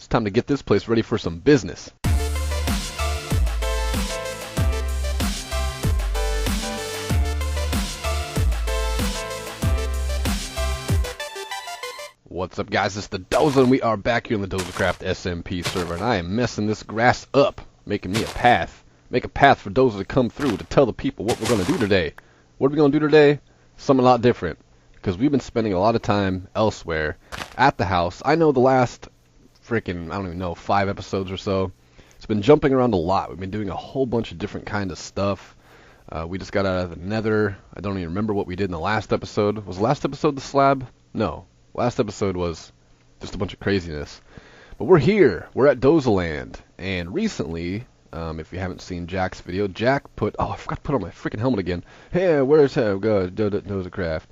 It's time to get this place ready for some business. What's up, guys? It's the Doza, and we are back here on the Dozacraft SMP server, and I am messing this grass up, making me a path. Make a path for Doza to come through to tell the people what we're going to do today. What are we going to do today? Something a lot different, because we've been spending a lot of time elsewhere at the house. I know the last freaking, I don't even know, 5 episodes or so, it's been jumping around a lot. We've been doing a whole bunch of different kind of stuff. We just got out of the nether. I don't even remember what we did in the last episode. Was the last episode the slab? No. Last episode was just a bunch of craziness. But we're here. We're at DozaLand. And recently, if you haven't seen Jack's video, Jack put... Oh, I forgot to put on my freaking helmet again. Hey, where's Dozacraft?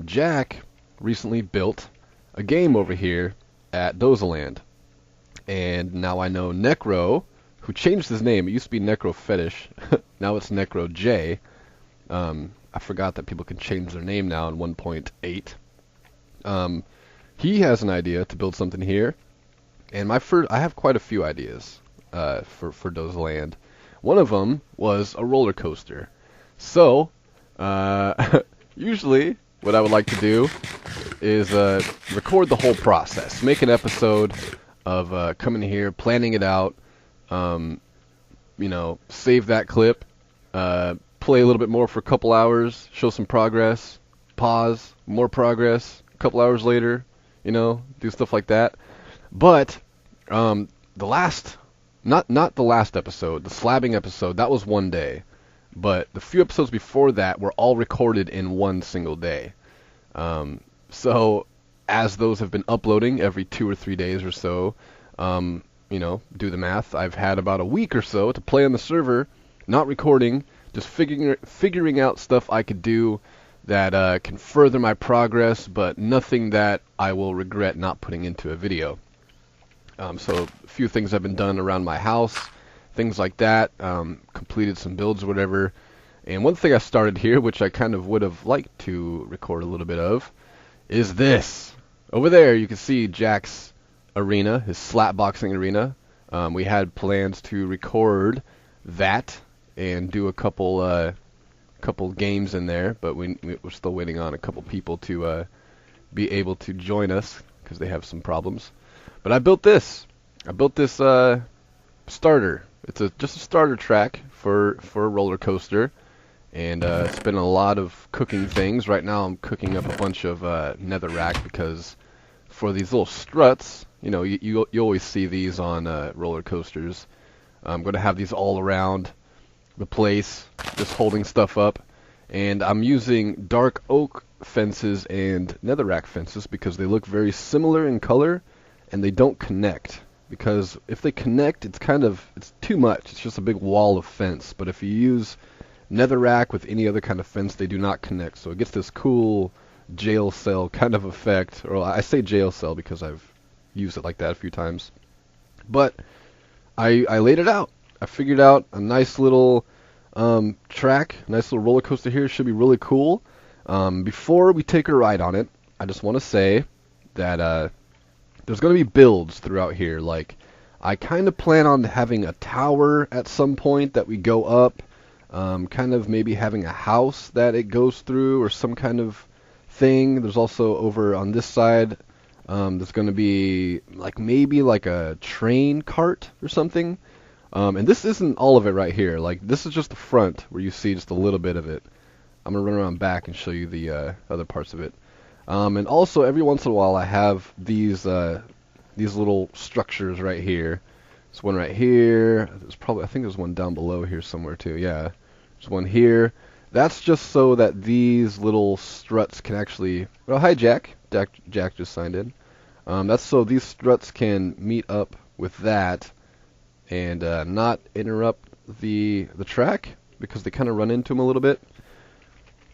Jack recently built a game over here at DozaLand. And now I know Necro, who changed his name. It used to be Necro Fetish. Now it's Necro J. I forgot that people can change their name now in 1.8. He has an idea to build something here. And I have quite a few ideas for DozaLand. One of them was a roller coaster. So, usually what I would like to do is record the whole process. Make an episode of coming here, planning it out, you know, save that clip, play a little bit more for a couple hours, show some progress, pause, more progress, a couple hours later, you know, do stuff like that. But the last, not the last episode, the slabbing episode, that was one day. But the few episodes before that were all recorded in one single day. So as those have been uploading every 2 or 3 days or so, you know, do the math. I've had about a week or so to play on the server, not recording, just figuring out stuff I could do that can further my progress, but nothing that I will regret not putting into a video. So a few things have been done around my house, things like that, completed some builds or whatever. And one thing I started here, which I kind of would have liked to record a little bit of, is this. Over there you can see Jack's arena, his slapboxing arena. We had plans to record that and do a couple games in there, but we're still waiting on a couple people to be able to join us because they have some problems. But I built this. I built this starter. It's just a starter track for a roller coaster, and it's been a lot of cooking things. Right now I'm cooking up a bunch of netherrack because for these little struts, you know, you always see these on roller coasters. I'm going to have these all around the place, just holding stuff up. And I'm using dark oak fences and netherrack fences because they look very similar in color, and they don't connect. Because if they connect, it's too much. It's just a big wall of fence. But if you use netherrack with any other kind of fence, they do not connect. So it gets this cool jail cell kind of effect. Or I say jail cell because I've used it like that a few times. But I laid it out. I figured out a nice little track, nice little roller coaster here. Should be really cool. Before we take a ride on it, I just want to say that there's going to be builds throughout here. Like, I kind of plan on having a tower at some point that we go up, kind of maybe having a house that it goes through or some kind of thing. There's also over on this side, there's going to be maybe a train cart or something. And this isn't all of it right here. Like, this is just the front where you see just a little bit of it. I'm going to run around back and show you the other parts of it. And also, every once in a while, I have these little structures right here. There's one right here. I think there's one down below here somewhere too. Yeah, there's one here. That's just so that these little struts can actually... Well, hi, Jack. Jack just signed in. That's so these struts can meet up with that and not interrupt the track because they kind of run into them a little bit.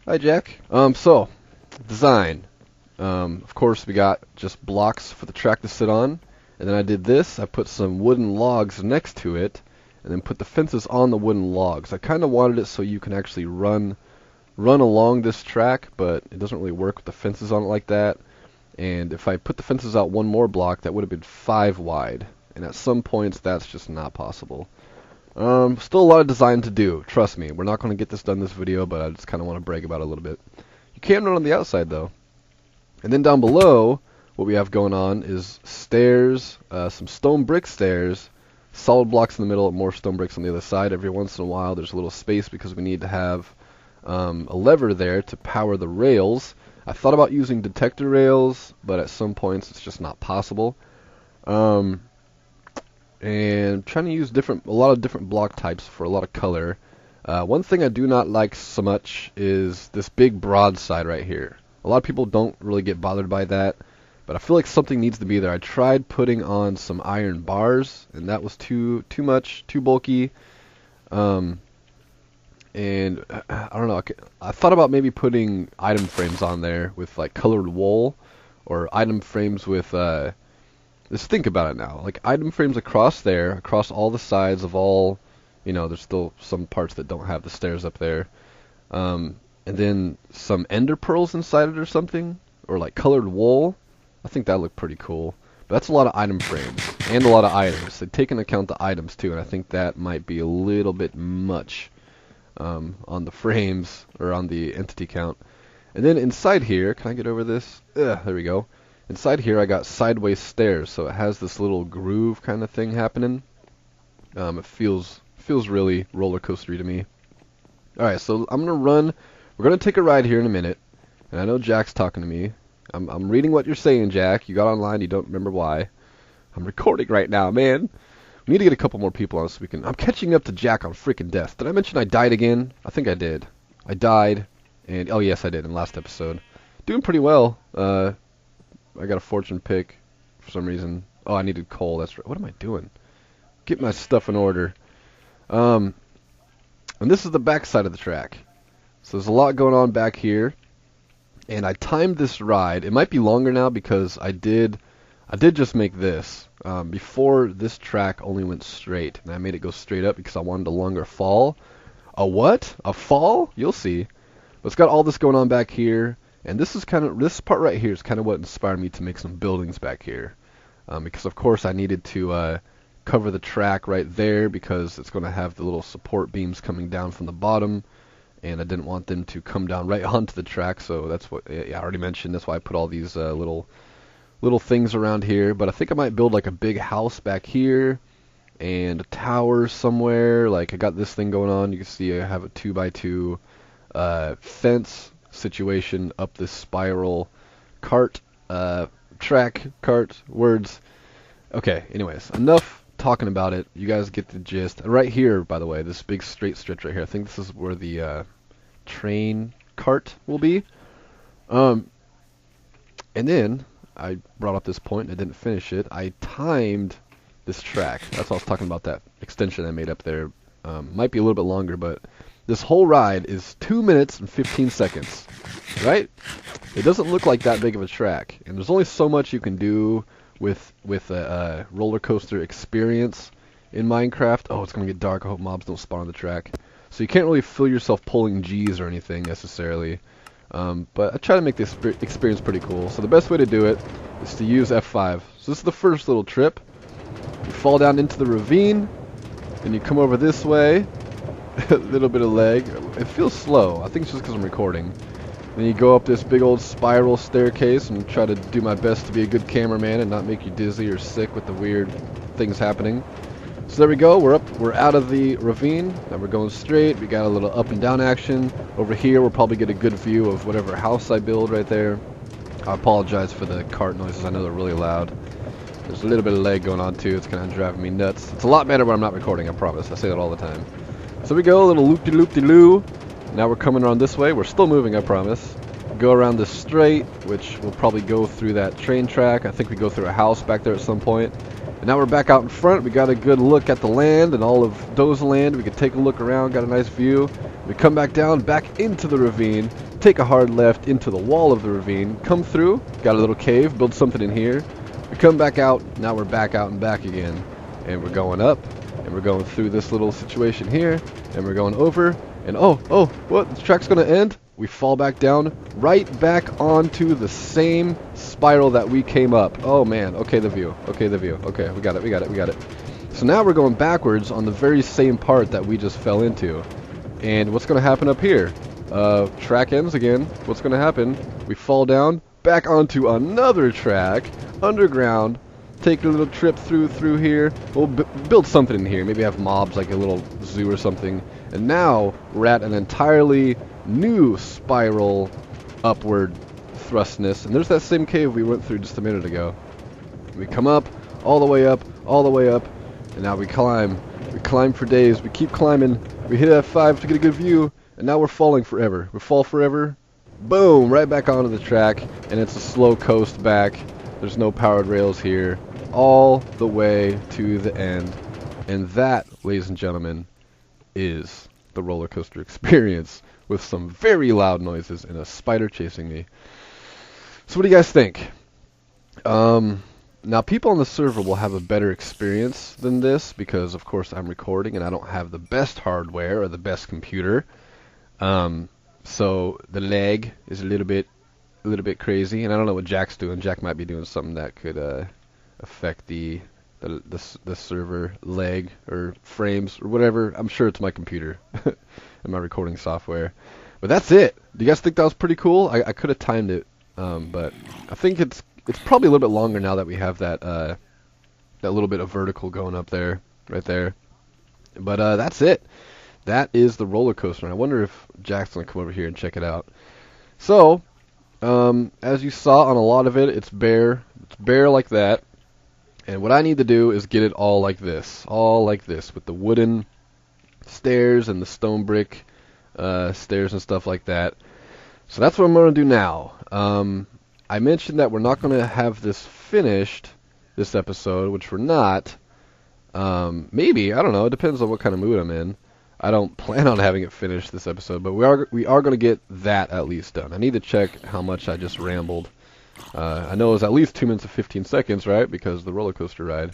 Hi, Jack. So, design. Of course, we got just blocks for the track to sit on, and then I did this. I put some wooden logs next to it, and then put the fences on the wooden logs. I kind of wanted it so you can actually run along this track, but it doesn't really work with the fences on it like that. And if I put the fences out one more block, that would have been 5 wide. And at some points, that's just not possible. Still a lot of design to do. Trust me, we're not going to get this done this video, but I just kind of want to brag about it a little bit. You can run on the outside, though. And then down below, what we have going on is stairs, some stone brick stairs, solid blocks in the middle, more stone bricks on the other side. Every once in a while, there's a little space because we need to have a lever there to power the rails. I thought about using detector rails, but at some points it's just not possible. And trying to use a lot of different block types for a lot of color. One thing I do not like so much is this big broadside right here. A lot of people don't really get bothered by that, but I feel like something needs to be there. I tried putting on some iron bars, and that was too much, too bulky. And I don't know. I thought about maybe putting item frames on there with like colored wool, or item frames with. Just think about it now. Like item frames across there, across all the sides of all. You know, there's still some parts that don't have the stairs up there. And then some ender pearls inside it or something, or like colored wool. I think that looked pretty cool. But that's a lot of item frames and a lot of items. They take into account the items too, and I think that might be a little bit much. On the frames, or on the entity count. And then inside here, can I get over this? There we go. Inside here I got sideways stairs, so it has this little groove kind of thing happening. It feels really roller coastery to me. Alright, so I'm gonna run. We're gonna take a ride here in a minute. And I know Jack's talking to me. I'm reading what you're saying, Jack. You got online, you don't remember why. I'm recording right now, man. We need to get a couple more people on so we can... I'm catching up to Jack on freaking death. Did I mention I died again? I think I did. I died, and... Oh, yes, I did in the last episode. Doing pretty well. I got a fortune pick for some reason. Oh, I needed coal. That's right. What am I doing? Get my stuff in order. And this is the back side of the track. So there's a lot going on back here. And I timed this ride. It might be longer now because I did just make this. Before, this track only went straight, and I made it go straight up because I wanted a longer fall. A what? A fall? You'll see. But it's got all this going on back here, and this part right here is kind of what inspired me to make some buildings back here. Because of course I needed to cover the track right there because it's going to have the little support beams coming down from the bottom, and I didn't want them to come down right onto the track. So that's what I already mentioned. That's why I put all these little things around here. But I think I might build like a big house back here and a tower somewhere. Like I got this thing going on. You can see I have a 2x2 fence situation up this spiral track words. Okay, anyways, enough talking about it. You guys get the gist. And right here, by the way, this big straight stretch right here, I think this is where the train cart will be. And then I brought up this point and I didn't finish it. I timed this track. That's why I was talking about, that extension I made up there. Might be a little bit longer, but this whole ride is 2 minutes and 15 seconds. Right? It doesn't look like that big of a track. And there's only so much you can do with a roller coaster experience in Minecraft. Oh, it's going to get dark. I hope mobs don't spawn on the track. So you can't really feel yourself pulling G's or anything necessarily. But I try to make this experience pretty cool. So the best way to do it is to use F5. So this is the first little trip. You fall down into the ravine, and you come over this way. A little bit of lag. It feels slow. I think it's just because I'm recording. Then you go up this big old spiral staircase and try to do my best to be a good cameraman and not make you dizzy or sick with the weird things happening. So there we go, we're out of the ravine, now we're going straight. We got a little up and down action. Over here we'll probably get a good view of whatever house I build right there. I apologize for the cart noises, I know they're really loud. There's a little bit of lag going on too, it's kind of driving me nuts. It's a lot better when I'm not recording, I promise, I say that all the time. So we go, a little loop-de-loop-de-loo. Now we're coming around this way, we're still moving, I promise. Go around this straight, which will probably go through that train track. I think we go through a house back there at some point. And now we're back out in front. We got a good look at the land and all of DozaLand. We could take a look around, got a nice view. We come back down, back into the ravine, take a hard left into the wall of the ravine, come through, got a little cave, build something in here. We come back out, now we're back out and back again. And we're going up, and we're going through this little situation here, and we're going over, and oh, what? The track's gonna end? we fall back down, right back onto the same spiral that we came up. Oh man, okay, the view. Okay, the view. Okay, we got it. So now we're going backwards on the very same part that we just fell into. And what's going to happen up here? Track ends again. What's going to happen? We fall down, back onto another track, underground, take a little trip through here. We'll build something in here. Maybe have mobs, like a little zoo or something. And now we're at an entirely new spiral upward thrustness. And there's that same cave we went through just a minute ago. We come up, all the way up, and now we climb. We climb for days. We keep climbing. We hit F5 to get a good view, and now we're falling forever. We fall forever. Boom! Right back onto the track, and it's a slow coast back. There's no powered rails here. All the way to the end. And that, ladies and gentlemen, is the roller coaster experience with some very loud noises and a spider chasing me. So what do you guys think? Now people on the server will have a better experience than this because of course I'm recording and I don't have the best hardware or the best computer. So the lag is a little bit crazy, and I don't know what Jack's doing. Jack might be doing something that could affect the server lag or frames or whatever. I'm sure it's my computer and my recording software. But that's it. Do you guys think that was pretty cool? I could have timed it, but I think it's probably a little bit longer now that we have that little bit of vertical going up there, right there. But that's it. That is the roller coaster. And I wonder if Jack's gonna come over here and check it out. So, as you saw on a lot of it, it's bare. It's bare like that. And what I need to do is get it all like this, with the wooden stairs and the stone brick stairs and stuff like that. So that's what I'm going to do now. I mentioned that we're not going to have this finished, this episode, which we're not. Maybe, I don't know, it depends on what kind of mood I'm in. I don't plan on having it finished this episode, but we are going to get that at least done. I need to check how much I just rambled. I know it was at least 2 minutes and 15 seconds, right? Because of the roller coaster ride.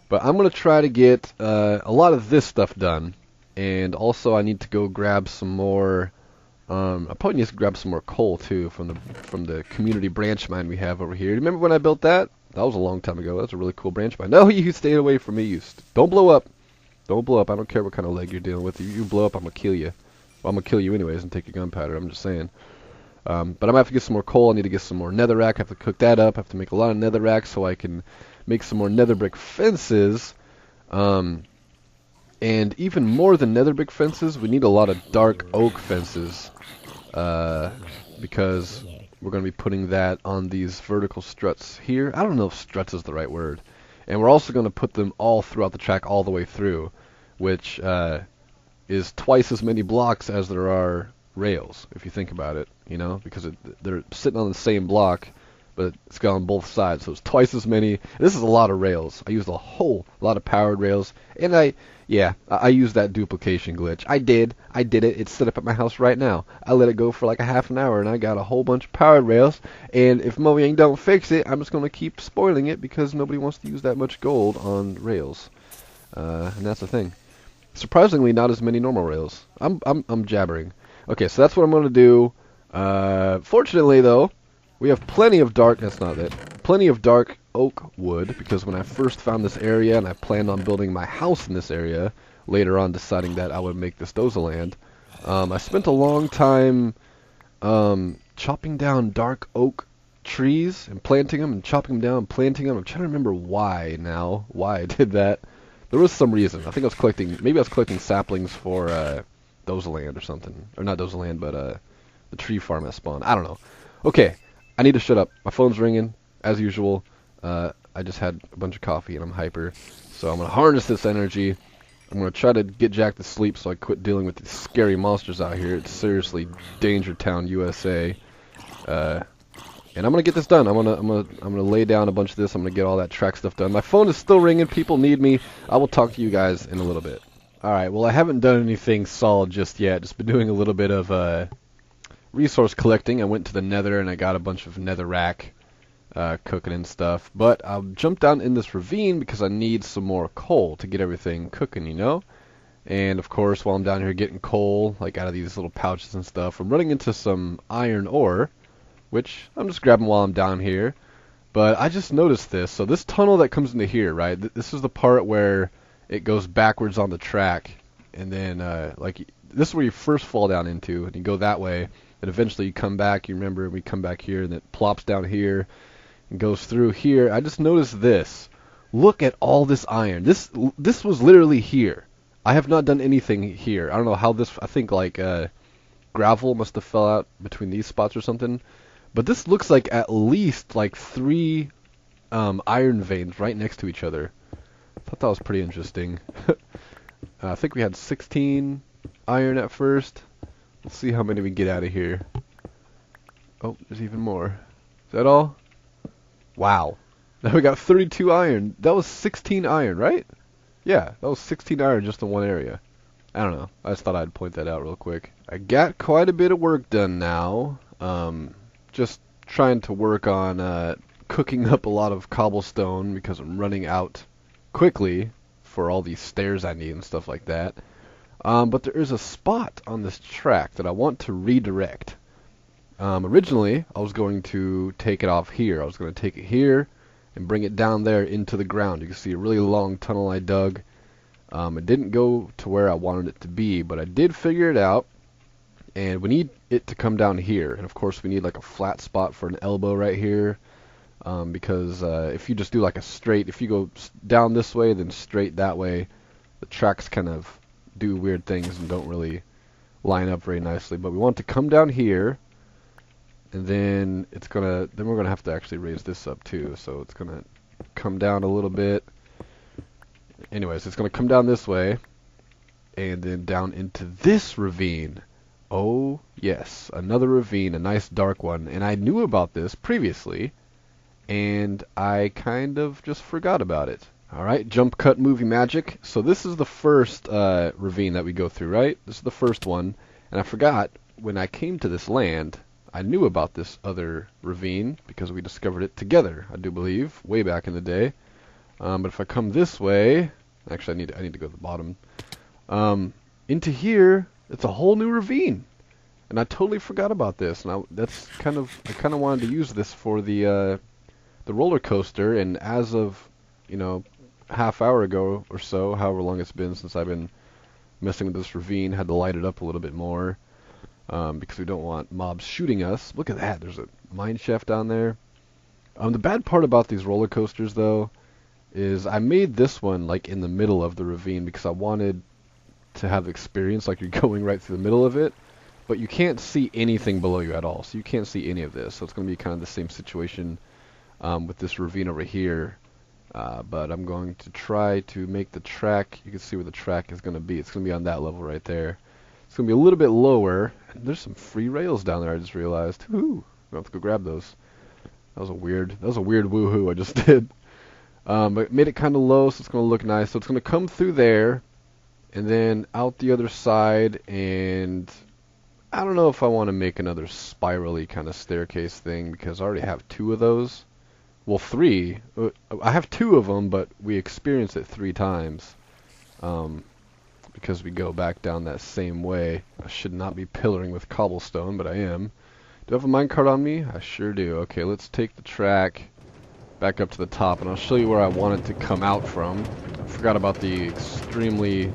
But I'm going to try to get a lot of this stuff done. And also I need to go grab some more... I probably need to grab some more coal too from the community branch mine we have over here. Remember when I built that? That was a long time ago. That's a really cool branch mine. No, you stay away from me. Don't blow up. Don't blow up. I don't care what kind of leg you're dealing with. If you blow up, I'm going to kill you. Well, I'm going to kill you anyways and take your gunpowder. I'm just saying. But I'm going to have to get some more coal. I need to get some more netherrack. I have to cook that up. I have to make a lot of netherrack so I can make some more nether brick fences. And even more than nether brick fences, we need a lot of dark oak fences. Because we're going to be putting that on these vertical struts here. I don't know if struts is the right word. And we're also going to put them all throughout the track all the way through, which is twice as many blocks as there are rails, if you think about it, you know, because they're sitting on the same block, but it's got on both sides, so it's twice as many. This is a lot of rails. I used a whole lot of powered rails, and I used that duplication glitch. I did it. It's set up at my house right now. I let it go for like a half an hour, and I got a whole bunch of powered rails, and if Mojang don't fix it, I'm just going to keep spoiling it because nobody wants to use that much gold on rails. And that's the thing. Surprisingly, not as many normal rails. I'm jabbering. Okay, so that's what I'm going to do. Fortunately, though, we have plenty of dark oak wood, because when I first found this area and I planned on building my house in this area, later on deciding that I would make this DozaLand, I spent a long time chopping down dark oak trees and planting them and chopping them down and planting them. I'm trying to remember why I did that. There was some reason. I think maybe I was collecting saplings for DozaLand or something. Or not DozaLand, but the tree farm at spawn. I don't know. Okay, I need to shut up. My phone's ringing, as usual. I just had a bunch of coffee and I'm hyper. So I'm going to harness this energy. I'm going to try to get Jack to sleep so I quit dealing with these scary monsters out here. It's seriously Danger Town, USA. And I'm going to get this done. I'm gonna lay down a bunch of this. I'm going to get all that track stuff done. My phone is still ringing. People need me. I will talk to you guys in a little bit. Alright, well I haven't done anything solid just yet. Just been doing a little bit of resource collecting. I went to the nether and I got a bunch of netherrack cooking and stuff. But I'll jump down in this ravine because I need some more coal to get everything cooking, you know? And of course, while I'm down here getting coal, like out of these little pouches and stuff, I'm running into some iron ore, which I'm just grabbing while I'm down here. But I just noticed this. So this tunnel that comes into here, right? This is the part where it goes backwards on the track, and then like this is where you first fall down into, and you go that way, and eventually you come back. You remember we come back here, and it plops down here and goes through here. I just noticed this. Look at all this iron. This was literally here. I have not done anything here. I don't know how this. I think like gravel must have fell out between these spots or something. But this looks like at least like 3 iron veins right next to each other. I thought that was pretty interesting. I think we had 16 iron at first. Let's see how many we get out of here. Oh, there's even more. Is that all? Wow. Now we got 32 iron. That was 16 iron, right? Yeah, that was 16 iron just in one area. I don't know. I just thought I'd point that out real quick. I got quite a bit of work done now. Just trying to work on cooking up a lot of cobblestone because I'm running out quickly for all these stairs I need and stuff like that. But there is a spot on this track that I want to redirect. Originally, I was going to take it off here. I was going to take it here and bring it down there into the ground. You can see a really long tunnel I dug. It didn't go to where I wanted it to be, but I did figure it out. And we need it to come down here. And of course we need like a flat spot for an elbow right here. Because if you just do like a straight, if you go down this way then straight that way, the tracks kind of do weird things and don't really line up very nicely. But we want it to come down here, and then we're gonna have to actually raise this up too. So it's gonna come down a little bit. Anyways, it's gonna come down this way and then down into this ravine. Oh, yes, another ravine, a nice dark one. And I knew about this previously, and I kind of just forgot about it. Alright, jump cut movie magic. So this is the first ravine that we go through, right? This is the first one. And I forgot, when I came to this land, I knew about this other ravine because we discovered it together, I do believe, way back in the day. But if I come this way, actually I need to go to the bottom. Into here, it's a whole new ravine, and I totally forgot about this. And I kind of wanted to use this for the roller coaster. And as of half hour ago or so, however long it's been since I've been messing with this ravine, had to light it up a little bit more because we don't want mobs shooting us. Look at that! There's a mine shaft down there. The bad part about these roller coasters, though, is I made this one like in the middle of the ravine because I wanted to have experience like you're going right through the middle of it, but you can't see anything below you at all, so you can't see any of this. So it's going to be kind of the same situation with this ravine over here, but I'm going to try to make the track, you can see where the track is going to be. It's going to be on that level right there. It's going to be a little bit lower, and there's some free rails down there I just realized. Woohoo! I'm going to have to go grab those. That was a weird woohoo I just did. But made it kind of low, so it's going to look nice. So it's going to come through there, and then out the other side, and I don't know if I want to make another spirally kind of staircase thing because I already have 2 of those. Well, 3. I have 2 of them, but we experience it 3 times because we go back down that same way. I should not be pillaring with cobblestone, but I am. Do I have a minecart on me? I sure do. Okay, let's take the track back up to the top, and I'll show you where I want it to come out from. I forgot about the extremely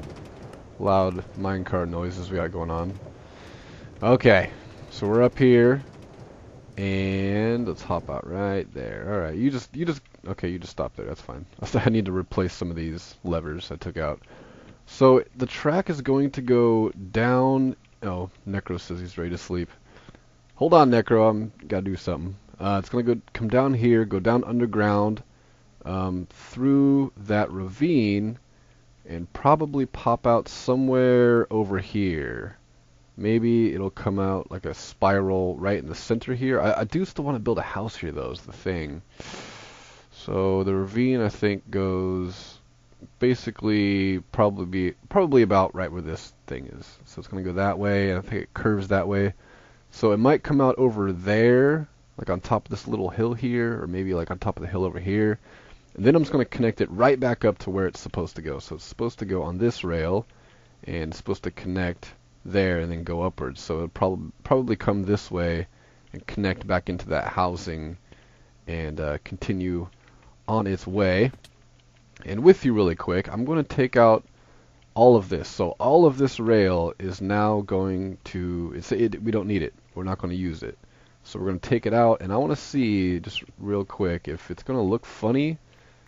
loud minecart noises we got going on. Okay, so we're up here, and let's hop out right there. Alright, you just stop there, that's fine. I need to replace some of these levers I took out. So the track is going to go down. Oh, Necro says he's ready to sleep. Hold on, Necro, I'm gotta do something. It's gonna come down here, go down underground, through that ravine, and probably pop out somewhere over here. Maybe it'll come out like a spiral right in the center here. I do still want to build a house here, though, is the thing. So the ravine, I think, goes basically probably about right where this thing is. So it's going to go that way, and I think it curves that way. So it might come out over there, like on top of this little hill here, or maybe like on top of the hill over here. And then I'm just going to connect it right back up to where it's supposed to go. So it's supposed to go on this rail, and it's supposed to connect there and then go upwards. So it'll probably come this way and connect back into that housing and continue on its way. And with you really quick, I'm going to take out all of this. So all of this rail is now going to, we don't need it. We're not going to use it. So we're going to take it out, and I want to see just real quick if it's going to look funny,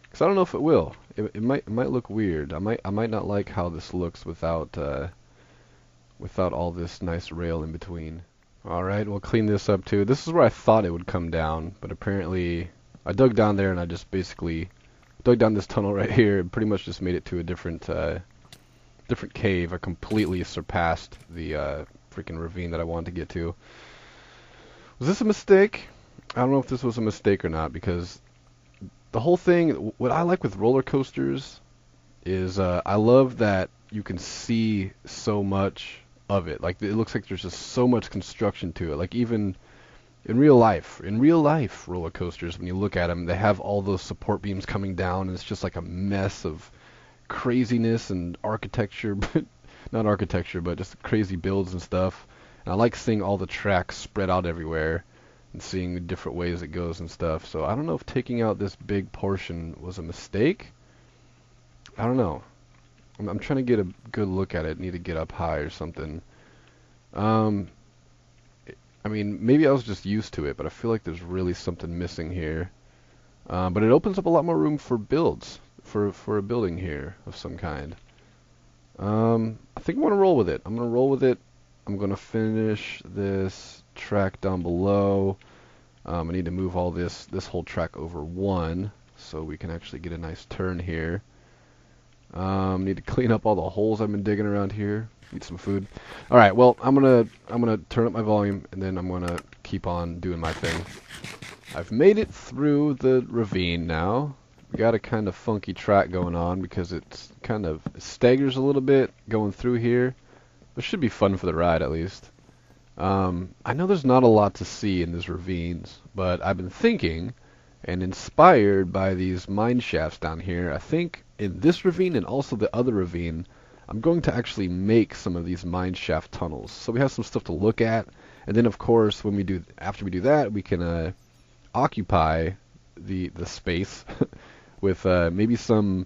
because I don't know if it will. It might look weird. I might not like how this looks without all this nice rail in between. All right, we'll clean this up too. This is where I thought it would come down, but apparently I dug down there and I just basically dug down this tunnel right here and pretty much just made it to a different cave. I completely surpassed the freaking ravine that I wanted to get to. Was this a mistake? I don't know if this was a mistake or not, because the whole thing, what I like with roller coasters is I love that you can see so much of it. Like, it looks like there's just so much construction to it. Like, even in real life roller coasters, when you look at them, they have all those support beams coming down, and it's just like a mess of craziness and architecture, but not architecture, but just crazy builds and stuff. And I like seeing all the tracks spread out everywhere and seeing the different ways it goes and stuff. So I don't know if taking out this big portion was a mistake. I don't know. I'm trying to get a good look at it. Need to get up high or something. I mean, maybe I was just used to it, but I feel like there's really something missing here. But it opens up a lot more room for builds, for a building here of some kind. I think I want to roll with it. I'm going to roll with it. I'm going to finish this track down below. I need to move all this whole track over one so we can actually get a nice turn here. Need to clean up all the holes I've been digging around here. Eat some food. All right, well, I'm gonna turn up my volume, and then I'm gonna keep on doing my thing. I've made it through the ravine now. We got a kind of funky track going on because it's kind of staggers a little bit going through here. It should be fun for the ride, at least. I know there's not a lot to see in these ravines, but I've been thinking, and inspired by these mine shafts down here, I think in this ravine and also the other ravine, I'm going to actually make some of these mine shaft tunnels. So we have some stuff to look at, and then of course after we do that, we can occupy the space with maybe some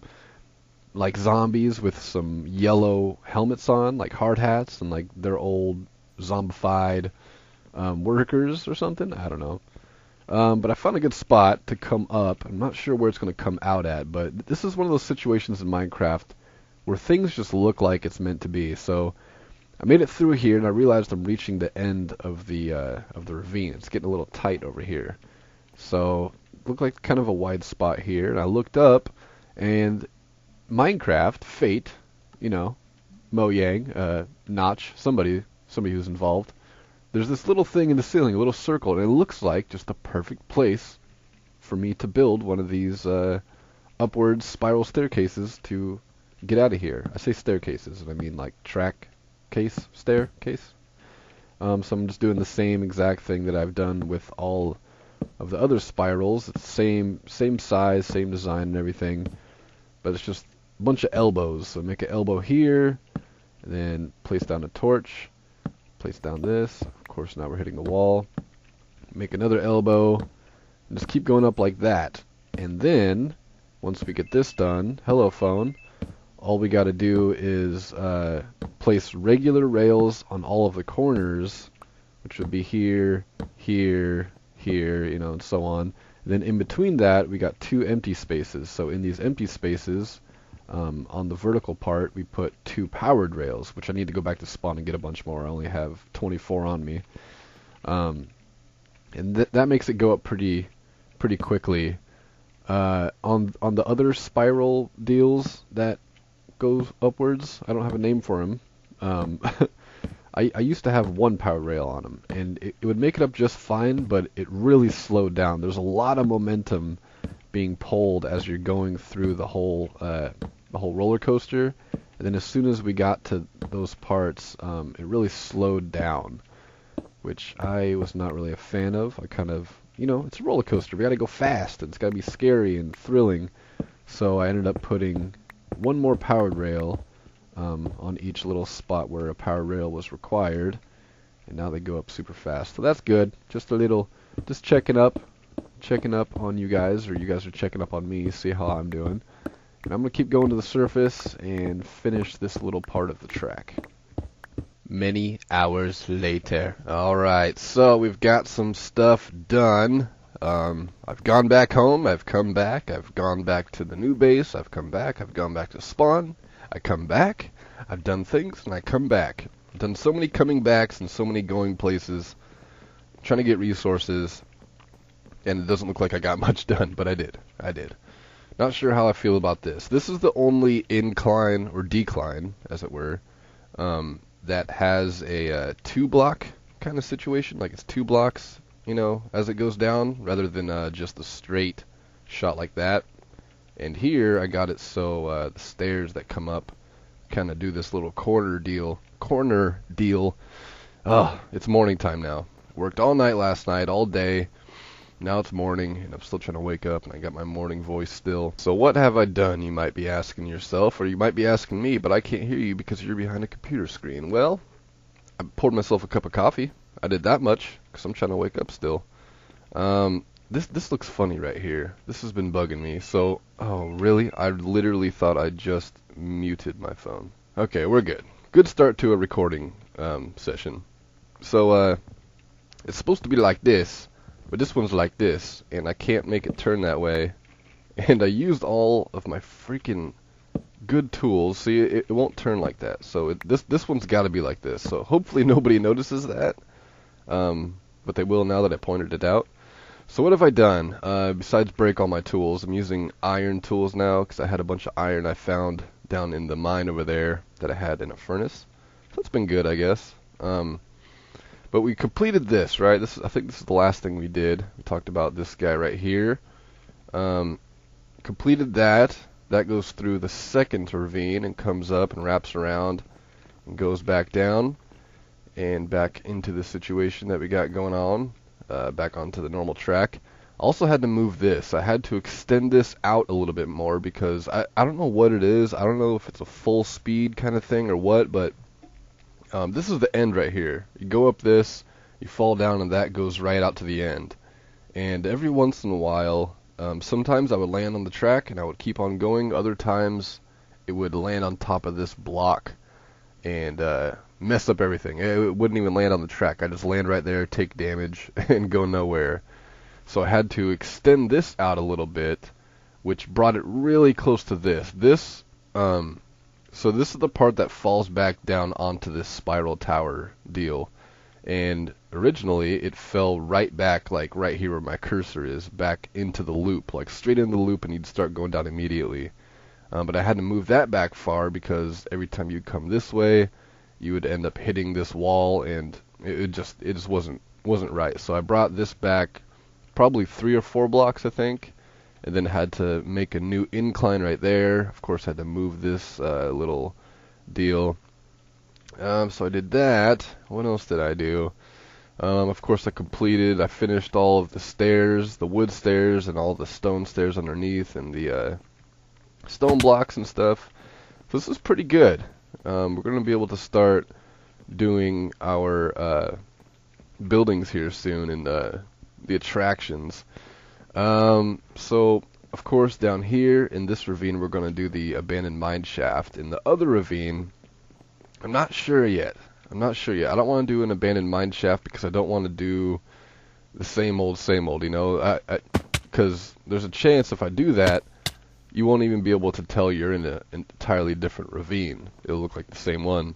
like zombies with some yellow helmets on, like hard hats, and like their old zombified workers or something. I don't know. But I found a good spot to come up. I'm not sure where it's going to come out at, but this is one of those situations in Minecraft where things just look like it's meant to be. So I made it through here, and I realized I'm reaching the end of the ravine. It's getting a little tight over here. So it looked like kind of a wide spot here, and I looked up, and Minecraft, Fate, you know, Mojang, Notch, somebody who's involved. There's this little thing in the ceiling, a little circle, and it looks like just the perfect place for me to build one of these upward spiral staircases to get out of here. I say staircases, and I mean like staircase. So I'm just doing the same exact thing that I've done with all of the other spirals. It's same size, same design and everything, but it's just a bunch of elbows. So make an elbow here, and then place down a torch, place down this. Of course, now we're hitting the wall. Make another elbow, and just keep going up like that. And then, once we get this done, hello phone, all we got to do is place regular rails on all of the corners, which would be here, here, here, you know, and so on. And then in between that, we got two empty spaces. So in these empty spaces, on the vertical part, we put two powered rails, which I need to go back to spawn and get a bunch more. I only have 24 on me. And that makes it go up pretty quickly. On the other spiral deals that go upwards, I don't have a name for them. I used to have one powered rail on them, and it would make it up just fine, but it really slowed down. There's a lot of momentum being pulled as you're going through the whole roller coaster, and then as soon as we got to those parts, it really slowed down, which I was not really a fan of. I kind of, you know, it's a roller coaster. We got to go fast, and it's got to be scary and thrilling. So I ended up putting one more powered rail on each little spot where a power rail was required, and now they go up super fast. So that's good. Just a little, just checking up on you guys, or you guys are checking up on me, see how I'm doing. And I'm gonna keep going to the surface and finish this little part of the track. Many hours later. Alright, so we've got some stuff done. I've gone back home, I've come back, I've gone back to the new base, I've come back, I've gone back to spawn, I come back, I've done things, and I come back. I've done so many coming backs and so many going places, trying to get resources, and it doesn't look like I got much done, but I did. Not sure how I feel about this. This is the only incline, or decline, as it were, that has a 2-block kind of situation, like it's 2 blocks, you know, as it goes down, rather than just a straight shot like that. And here I got it so the stairs that come up kind of do this little corner deal. It's morning time now. Worked all night last night, all day. Now it's morning, and I'm still trying to wake up, and I got my morning voice still. So what have I done, you might be asking yourself, or you might be asking me, but I can't hear you because you're behind a computer screen. Well, I poured myself a cup of coffee. I did that much, because I'm trying to wake up still. This looks funny right here. This has been bugging me. So, oh, really? I literally thought I just muted my phone. Okay, we're good. Good start to a recording session. So, it's supposed to be like this. But this one's like this, and I can't make it turn that way. And I used all of my freaking good tools. See, it won't turn like that. So this one's got to be like this. So hopefully nobody notices that. But they will now that I pointed it out. So what have I done? Besides break all my tools, I'm using iron tools now because I had a bunch of iron I found down in the mine over there that I had in a furnace. So that's been good, I guess. But we completed this, right? I think this is the last thing we did. We talked about this guy right here. Completed that. That goes through the second ravine and comes up and wraps around and goes back down and back into the situation that we got going on, back onto the normal track. Also had to move this. I had to extend this out a little bit more because I don't know what it is. I don't know if it's a full speed kind of thing or what, but this is the end right here. You go up this, you fall down, and that goes right out to the end. And every once in a while, sometimes I would land on the track and I would keep on going. Other times, it would land on top of this block and mess up everything. It wouldn't even land on the track. I just land right there, take damage, and go nowhere. So I had to extend this out a little bit, which brought it really close to this. So this is the part that falls back down onto this spiral tower deal. And originally it fell right back, like right here where my cursor is, back into the loop, like straight into the loop, and you'd start going down immediately. But I had to move that back far because every time you come this way, you would end up hitting this wall, and it just wasn't right. So I brought this back probably 3 or 4 blocks, I think. And then had to make a new incline right there. Of course, had to move this little deal. So I did that. What else did I do? Of course, I finished all of the stairs, the wood stairs, and all the stone stairs underneath, and the stone blocks and stuff. So this is pretty good. We're going to be able to start doing our buildings here soon, and the attractions. So, of course, down here in this ravine, we're going to do the abandoned mine shaft. In the other ravine, I'm not sure yet. I don't want to do an abandoned mine shaft because I don't want to do the same old, you know. Because there's a chance if I do that, you won't even be able to tell you're in an entirely different ravine. It'll look like the same one.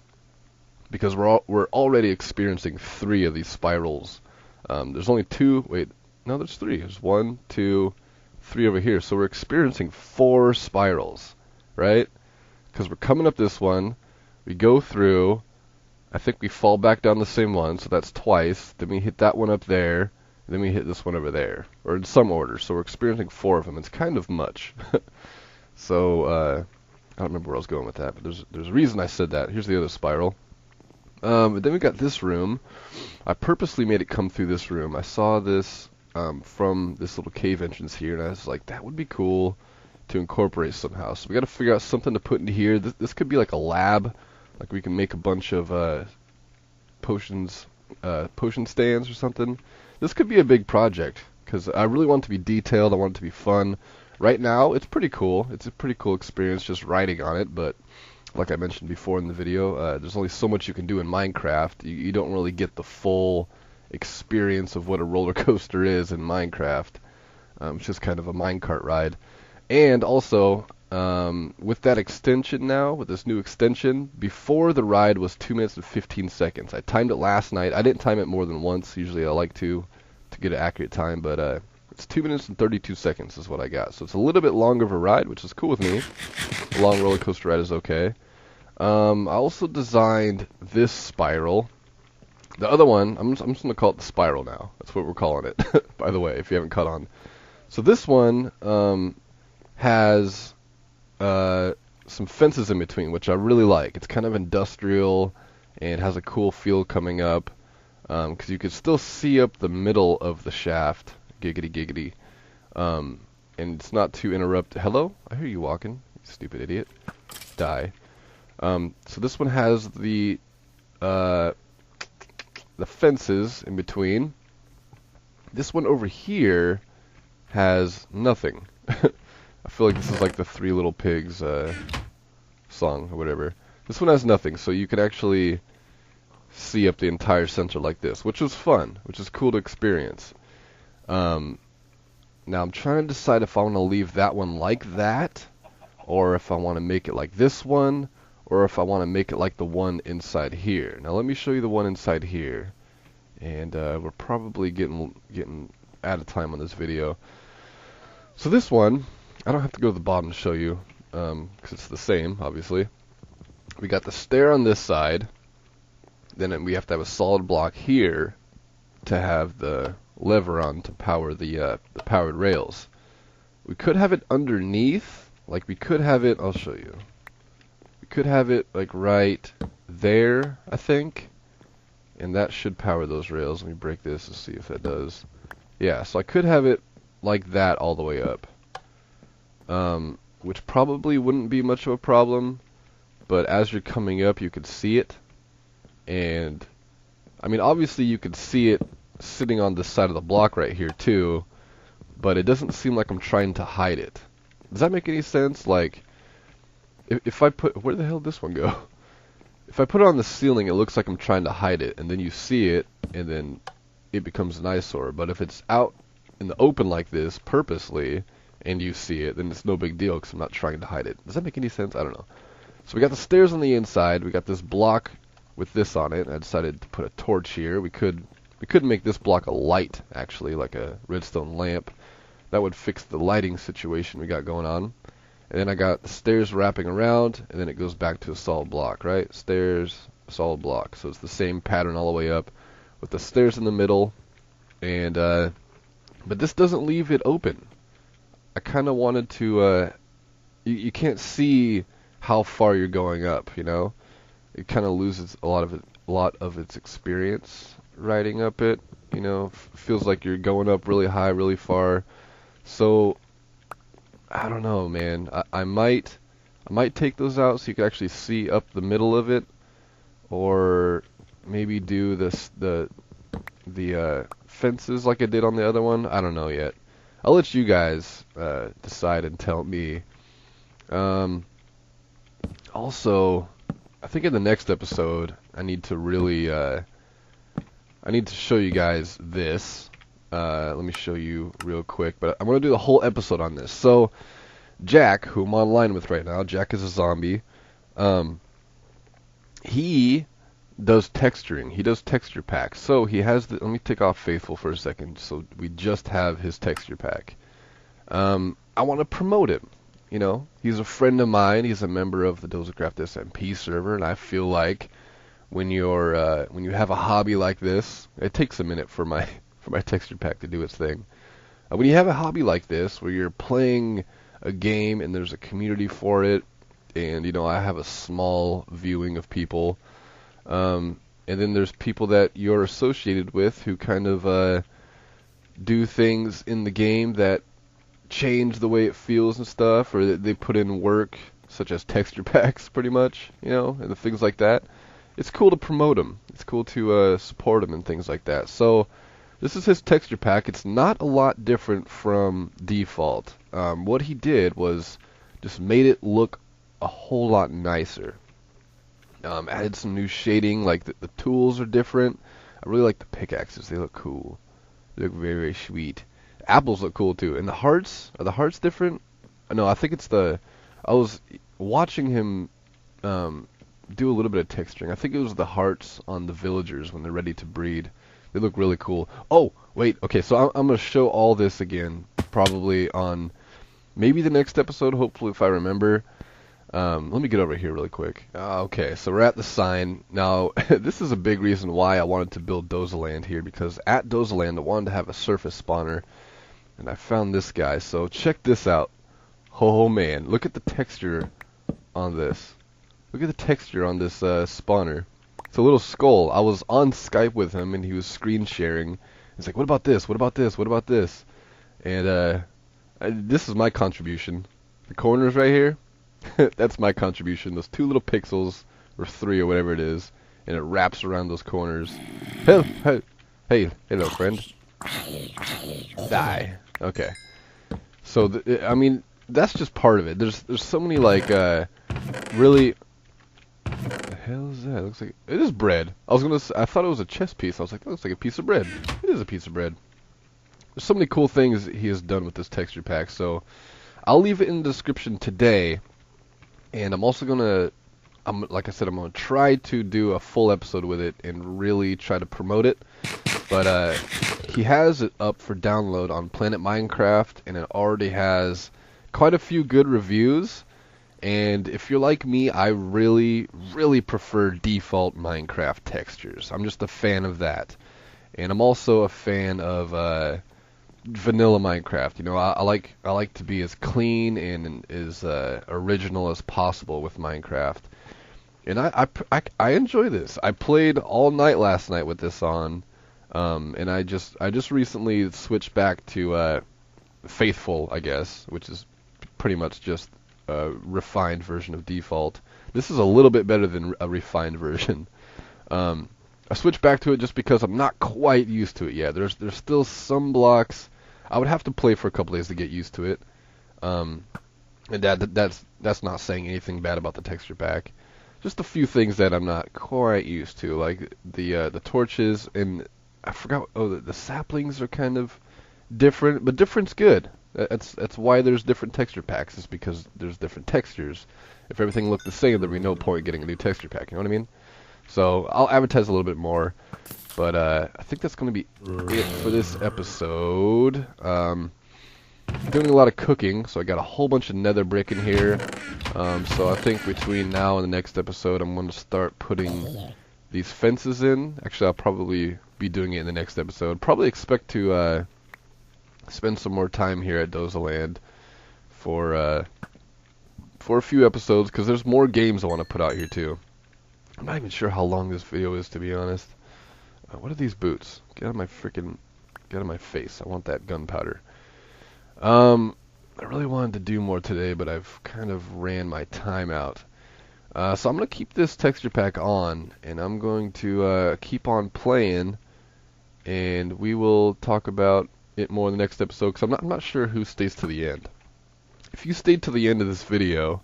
Because we're already experiencing 3 of these spirals. There's only 2. Wait. No, there's 3. There's 1, 2, 3 over here. So we're experiencing 4 spirals, right? Because we're coming up this one. We go through. I think we fall back down the same one, so that's twice. Then we hit that one up there. And then we hit this one over there. Or in some order. So we're experiencing 4 of them. It's kind of much. So, I don't remember where I was going with that. But there's a reason I said that. Here's the other spiral. But then we got this room. I purposely made it come through this room. I saw this from this little cave entrance here, and I was like, that would be cool to incorporate somehow. So we got to figure out something to put into here. This could be like a lab, like we can make a bunch of potion stands or something. This could be a big project because I really want it to be detailed. I want it to be fun. Right now, it's pretty cool. It's a pretty cool experience just writing on it, but like I mentioned before in the video, there's only so much you can do in Minecraft. You don't really get the full experience of what a roller coaster is in Minecraft. It's just kind of a minecart ride. And also, with that extension now, with this new extension, before the ride was 2 minutes and 15 seconds. I timed it last night. I didn't time it more than once. Usually I like to get an accurate time, but it's 2 minutes and 32 seconds is what I got. So it's a little bit longer of a ride, which is cool with me. A long roller coaster ride is okay. I also designed this spiral. The other one, I'm just going to call it the spiral now. That's what we're calling it, by the way, if you haven't caught on. So this one has some fences in between, which I really like. It's kind of industrial and has a cool feel coming up because you can still see up the middle of the shaft. Giggity, giggity. And it's not too interrupted. Hello? I hear you walking, you stupid idiot. Die. So this one has the fences in between. This one over here has nothing. I feel like this is like the Three Little Pigs song or whatever. This one has nothing, so you can actually see up the entire center like this, which was fun, which is cool to experience. Now I'm trying to decide if I want to leave that one like that, or if I want to make it like this one, or if I want to make it like the one inside here. Now let me show you the one inside here. And we're probably getting out of time on this video. So this one, I don't have to go to the bottom to show you, because it's the same, obviously. We got the stair on this side. Then we have to have a solid block here to have the lever on to power the powered rails. We could have it underneath, like we could have it, I'll show you. We could have it like right there, I think. And that should power those rails. Let me break this and see if that does. Yeah, so I could have it like that all the way up. Which probably wouldn't be much of a problem, but as you're coming up you could see it. And I mean, obviously you could see it sitting on the side of the block right here too, but it doesn't seem like I'm trying to hide it. Does that make any sense? Like, if I put, where the hell did this one go? If I put it on the ceiling, it looks like I'm trying to hide it, and then you see it, and then it becomes an eyesore. But if it's out in the open like this, purposely, and you see it, then it's no big deal, because I'm not trying to hide it. Does that make any sense? I don't know. So we got the stairs on the inside, we got this block with this on it. I decided to put a torch here. We could make this block a light, actually, like a redstone lamp. That would fix the lighting situation we got going on. And then I got the stairs wrapping around, and then it goes back to a solid block, right? Stairs, solid block. So it's the same pattern all the way up, with the stairs in the middle. And but this doesn't leave it open. I kind of wanted to. You can't see how far you're going up, you know. It kind of loses a lot of its experience riding up it. You know, feels like you're going up really high, really far. So I don't know, man. I might take those out so you can actually see up the middle of it, or maybe do the fences like I did on the other one. I don't know yet. I'll let you guys decide and tell me. Also, I think in the next episode I need to really I need to show you guys this. Let me show you real quick, but I'm going to do the whole episode on this. So, Jack, who I'm online with right now, Jack is a zombie. He does texturing. He does texture packs. So he has the. Let me take off Faithful for a second. So we just have his texture pack. I want to promote him. You know, he's a friend of mine. He's a member of the Dozacraft SMP server, and I feel like when you have a hobby like this, it takes a minute for my texture pack to do its thing. When you have a hobby like this, where you're playing a game and there's a community for it, and you know, I have a small viewing of people, and then there's people that you're associated with who kind of do things in the game that change the way it feels and stuff, or they put in work such as texture packs, pretty much, and the things like that. It's cool to promote them. It's cool to support them and things like that. So this is his texture pack. It's not a lot different from default. What he did was just made it look a whole lot nicer. Added some new shading, like the tools are different. I really like the pickaxes. They look cool. They look very, very sweet. Apples look cool too. And the hearts, are the hearts different? No, I think it's I was watching him do a little bit of texturing. I think it was the hearts on the villagers when they're ready to breed. They look really cool. Oh, wait, okay, so I'm going to show all this again, probably on maybe the next episode, hopefully if I remember. Let me get over here really quick. Okay, so we're at the sign. Now, this is a big reason why I wanted to build DozaLand here, because at DozaLand I wanted to have a surface spawner, and I found this guy. So check this out. Oh man, look at the texture on this. Look at the texture on this spawner. It's a little skull. I was on Skype with him, and he was screen sharing. He's like, what about this? What about this? What about this? And this is my contribution. The corners right here, that's my contribution. Those 2 little pixels, or 3 or whatever it is, and it wraps around those corners. Hey, hello friend. Die. Okay. So, I mean, that's just part of it. There's so many, like, really... What the hell is that? It looks like... It is bread. I thought it was a chess piece. I was like, that looks like a piece of bread. It is a piece of bread. There's so many cool things he has done with this texture pack, so I'll leave it in the description today, and I'm also gonna, like I said, I'm gonna try to do a full episode with it and really try to promote it. But he has it up for download on Planet Minecraft, and it already has quite a few good reviews. And if you're like me, I really, really prefer default Minecraft textures. I'm just a fan of that, and I'm also a fan of vanilla Minecraft. I like to be as clean and as original as possible with Minecraft, and I enjoy this. I played all night last night with this on, and I just recently switched back to Faithful, I guess, which is pretty much just a refined version of default. This is a little bit better than a refined version. I switched back to it just because I'm not quite used to it yet. There's still some blocks. I would have to play for a couple days to get used to it. And that's not saying anything bad about the texture pack. Just a few things that I'm not quite used to, like the torches, and I forgot. Oh, the saplings are kind of different, but different's good. That's why there's different texture packs. Is because there's different textures. If everything looked the same, there'd be no point getting a new texture pack. You know what I mean? So I'll advertise a little bit more, but I think that's going to be it for this episode. Doing a lot of cooking, so I got a whole bunch of nether brick in here. So I think between now and the next episode, I'm going to start putting these fences in. Actually, I'll probably be doing it in the next episode. Probably expect to spend some more time here at DozaLand for a few episodes, because there's more games I want to put out here too. I'm not even sure how long this video is, to be honest. What are these boots? Get out of my face. I want that gunpowder. I really wanted to do more today, but I've kind of ran my time out. So I'm going to keep this texture pack on, and I'm going to keep on playing, and we will talk about it more in the next episode, because I'm not sure who stays to the end. If you stayed to the end of this video,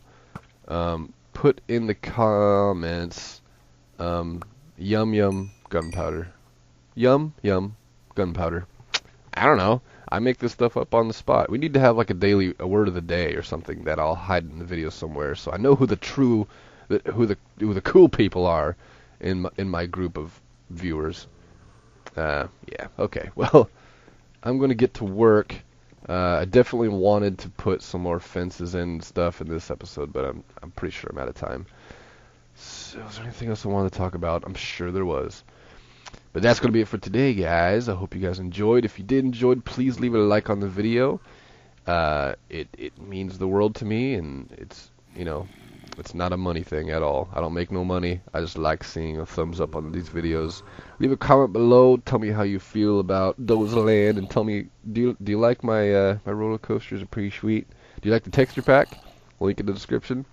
put in the comments, yum yum gunpowder. Yum yum gunpowder. I don't know. I make this stuff up on the spot. We need to have like a word of the day or something that I'll hide in the video somewhere, so I know who the cool people are in my group of viewers. Yeah. Okay. Well, I'm gonna get to work. I definitely wanted to put some more fences and stuff in this episode, but I'm pretty sure I'm out of time. So, is there anything else I wanted to talk about? I'm sure there was. But that's going to be it for today, guys. I hope you guys enjoyed. If you did enjoy, please leave a like on the video. It means the world to me, and it's, It's not a money thing at all. I don't make no money. I just like seeing a thumbs up on these videos. Leave a comment below. Tell me how you feel about DozaLand, and tell me, do you like my my roller coasters? Are pretty sweet. Do you like the texture pack? Link in the description.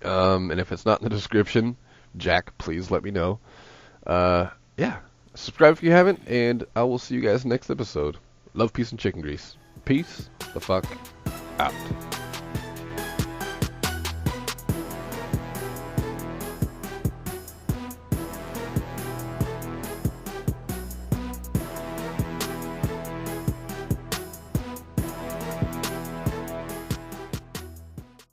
And if it's not in the description, Jack, please let me know. Yeah, subscribe if you haven't, and I will see you guys next episode. Love, peace, and chicken grease. Peace the fuck out.